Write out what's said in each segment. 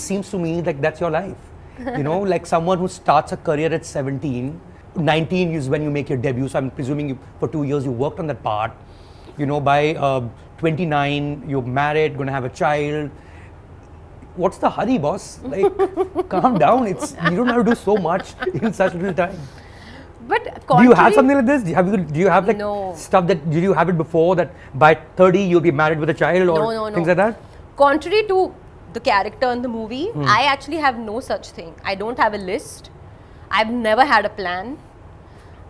seems to me like that's your life. You know, like someone who starts a career at 17, 19 is when you make your debut. So I'm presuming you, for 2 years you worked on that part. You know, by 29, you're married, going to have a child. What's the hurry, boss? Like, calm down. You don't have to do so much in such little time. But do you have something like this? Do you have like stuff that, did you have it before that by 30 you'll be married with a child or things like that? Contrary to the character in the movie, I actually have no such thing. I don't have a list. I've never had a plan.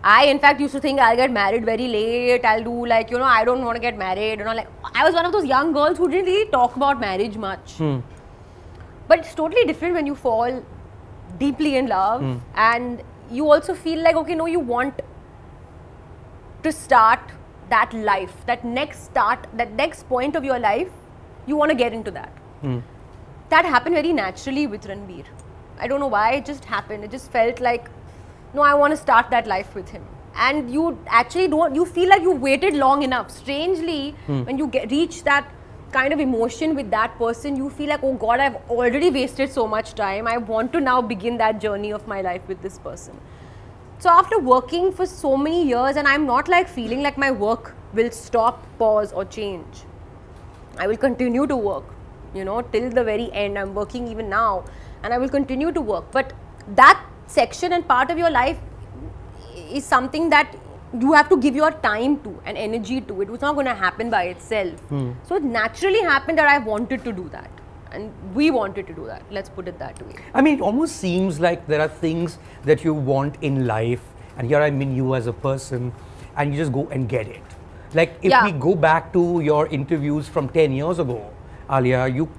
I in fact used to think I'll get married very late. I'll do like, you know, I don't want to get married. You know, like I was one of those young girls who didn't really talk about marriage much. But it's totally different when you fall deeply in love and you also feel like, okay, no, you want to start that life, that next point of your life, you want to get into that. That happened very naturally with Ranbir. I don't know why, it just happened. It just felt like, no, I want to start that life with him. And you actually you feel like you waited long enough. Strangely, when you reach that kind of emotion with that person, you feel like, oh God, I've already wasted so much time. I want to now begin that journey of my life with this person. So after working for so many years, and I'm not like feeling like my work will stop, pause or change. I will continue to work, you know, till the very end. I'm working even now and I will continue to work. But that section and part of your life is something that you have to give your time to and energy to. It was not going to happen by itself. So it naturally happened that I wanted to do that. And we wanted to do that. Let's put it that way. I mean, it almost seems like there are things that you want in life. And here I mean you as a person. And you just go and get it. Like if we go back to your interviews from 10 years ago, Alia, you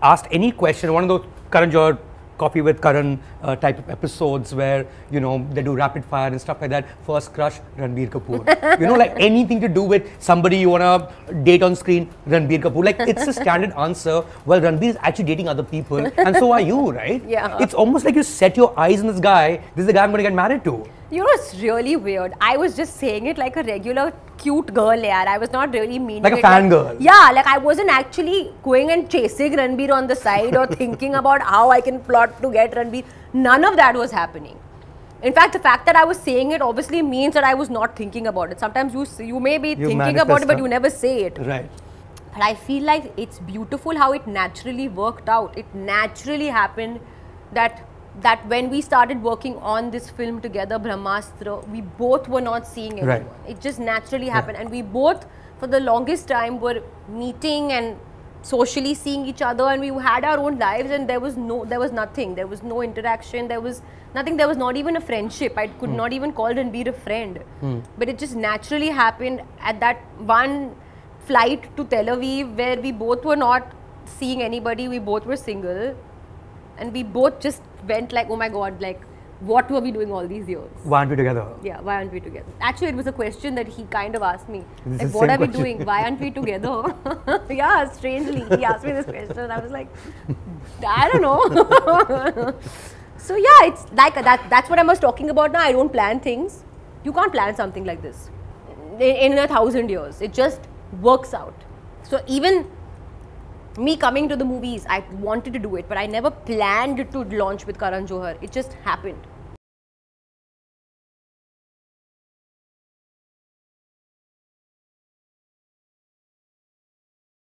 asked any question, one of those Karan Johar Coffee with Karan type of episodes where, you know, they do rapid fire and stuff like that. First crush, Ranbir Kapoor. You know, like anything to do with somebody you want to date on screen, Ranbir Kapoor. Like it's a standard answer. Well, Ranbir is actually dating other people and so are you, right? Yeah. It's almost like you set your eyes on this guy. This is the guy I'm going to get married to. You know, it's really weird. I was just saying it like a regular cute girl, yaar. I was not really meaning like a fangirl. Yeah, like I wasn't actually going and chasing Ranbir on the side or thinking about how I can plot to get Ranbir. None of that was happening. In fact, the fact that I was saying it obviously means that I was not thinking about it. Sometimes you may be thinking about it, but you never say it. Right. But I feel like it's beautiful how it naturally worked out. It naturally happened that when we started working on this film together, Brahmastra, we both were not seeing anyone. Right. It just naturally happened. And we both, for the longest time, were meeting and socially seeing each other, and we had our own lives, and there was nothing. There was no interaction. There was nothing. There was not even a friendship. I could not even call Ranbir a friend. But it just naturally happened at that one flight to Tel Aviv where we both were not seeing anybody. We both were single. And we both just went like, oh my God, like, what were we doing all these years? Why aren't we together? Yeah, why aren't we together? Actually, it was a question that he kind of asked me. Like, what are we doing? Why aren't we together? Yeah, strangely, he asked me this question. I was like, I don't know. So yeah, it's like that's what I was talking about now. I don't plan things. You can't plan something like this in 1,000 years. It just works out. So even me coming to the movies, I wanted to do it, but I never planned to launch with Karan Johar. It just happened.